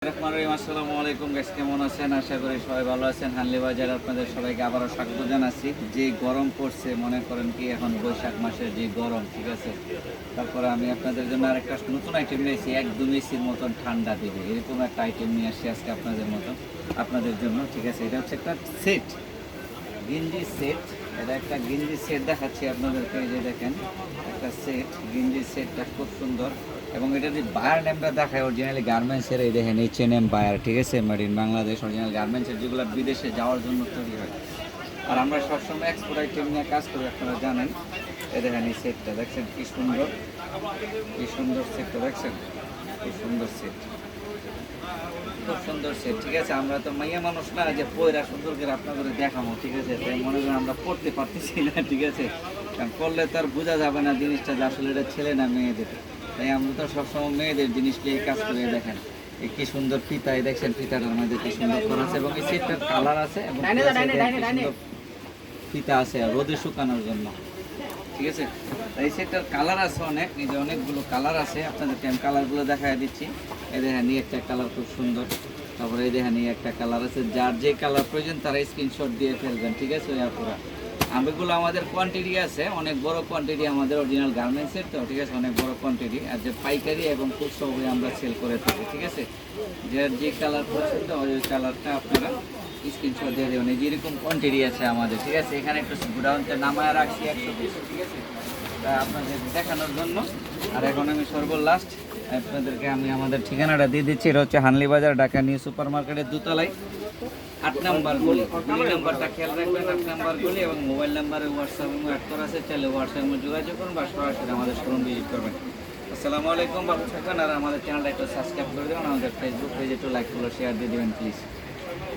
আসসালামু আলাইকুম গাইস, কেমন আছেন? আশা করি সবাই ভালো আছেন। হানলি বাজার আপনাদের সবাইকে আবারও স্বাগত জানাচ্ছি। যে গরম পড়ছে, মনে করেন কি এখন বৈশাখ মাসের যে গরম, ঠিক আছে। তারপরে আমি আপনাদের জন্য আরেকটা নতুন আইটেম নিয়েছি, একদম এসির মতন ঠান্ডা দিবে এরকম একটা আইটেম নিয়ে আসছি আজকে আপনাদের জন্য, ঠিক আছে। এটা হচ্ছে একটা সেট, গেঞ্জি সেট। এটা একটা গেঞ্জি সেট দেখাচ্ছি আপনাদেরকে। এই যে দেখেন, একটা সেট, গেঞ্জি সেটটা খুব সুন্দর। এবং এটা যে বায়ার নেমটা দেখায় অরিজিনালি গার্মেন্টসের, এই দেখেন H&M বায়ার, ঠিক আছে, মেড ইন বাংলাদেশ অরিজিনাল গার্মেন্টসের, যেগুলো বিদেশে যাওয়ার জন্য তৈরি হয়। আর আমরা সবসময় এক্সপোর্ট আইটেম নিয়ে কাজ করি, আপনারা জানেন। এই দেখেন এই সেটটা দেখছেন কি সুন্দর, কি সুন্দর সেটটা দেখছেন, কি সুন্দর সেট, খুব সুন্দর সেট, ঠিক আছে। আমরা তো মাইয়া মানুষ না যে পয়রা সুন্দর করে আপনাদের দেখাবো, ঠিক আছে। তাই মনে করেন আমরা পড়তে পারতেছি না, ঠিক আছে। কারণ পড়লে তো আর বোঝা যাবে না জিনিসটা যে আসলে এটা ছেলে না মেয়েদের। তাই আমরা তো সবসময় মেয়েদের জিনিস নিয়ে কাজ করে। দেখেন এই কি সুন্দর ফিতা, এই দেখছেন ফিতাটার মধ্যে কি সুন্দর করা আছে, এবং এই সেটটার কালার আছে এবং ফিতা আছে রোদে শুকানোর জন্য, ঠিক আছে। এই সেটটার কালার আছে অনেক, এই যে অনেকগুলো কালার আছে, আপনাদেরকে আমি কালারগুলো দেখাই দিচ্ছি। এই দেখেন এই একটা কালার খুব সুন্দর, তারপরে এই দেখেন এই একটা কালার আছে। যার যে কালার প্রয়োজন তারা স্ক্রিনশট দিয়ে ফেলবেন, ঠিক আছে। ওই আপুরা আমগুলো আমাদের কোয়ান্টিটি আছে, অনেক বড় কোয়ান্টিটি আমাদের অরিজিনাল গার্মেন্টসের, তো ঠিক আছে, অনেক বড় কোয়ান্টিটি। আর যে পাইকারি এবং খুচরো আমরা সেল করে থাকি, ঠিক আছে। যার যে কালার পছন্দ ওই কালারটা আপনারা স্ক্রিনশট দিয়ে দেবেন। এই যেরকম কোয়ান্টিটি আছে আমাদের, ঠিক আছে। এখানে একটু গুডাউনতে নামায় রাখছি 100 পিস, ঠিক আছে, তা আপনাদের দেখানোর জন্য। আর এখন আমি সর্বলাস্ট আপনাদেরকে আমি আমাদের ঠিকানাটা দিয়ে দিচ্ছি। এটা হচ্ছে হানলি বাজার, ঢাকা নিউ সুপার মার্কেটের দোতলায় 8 নাম্বার গলি। গলি নাম্বারটা খেয়াল রাখবেন, 8 নাম্বার গলি। এবং মোবাইল নাম্বারে হোয়াটসঅ্যাপ অ্যাড করা আছে, চাইলে হোয়াটসঅ্যাপে যোগাযোগ করুন বা সরাসরি আমাদের শোরুম ভিজিট করবেন। আসসালামু আলাইকুম, ভালো থাকবেন। আর আমাদের চ্যানেলটা একটু সাবস্ক্রাইব করে দেবেন, আমাদের ফেসবুক পেজে একটু লাইক ফলো শেয়ার দিয়ে দেবেন প্লিজ।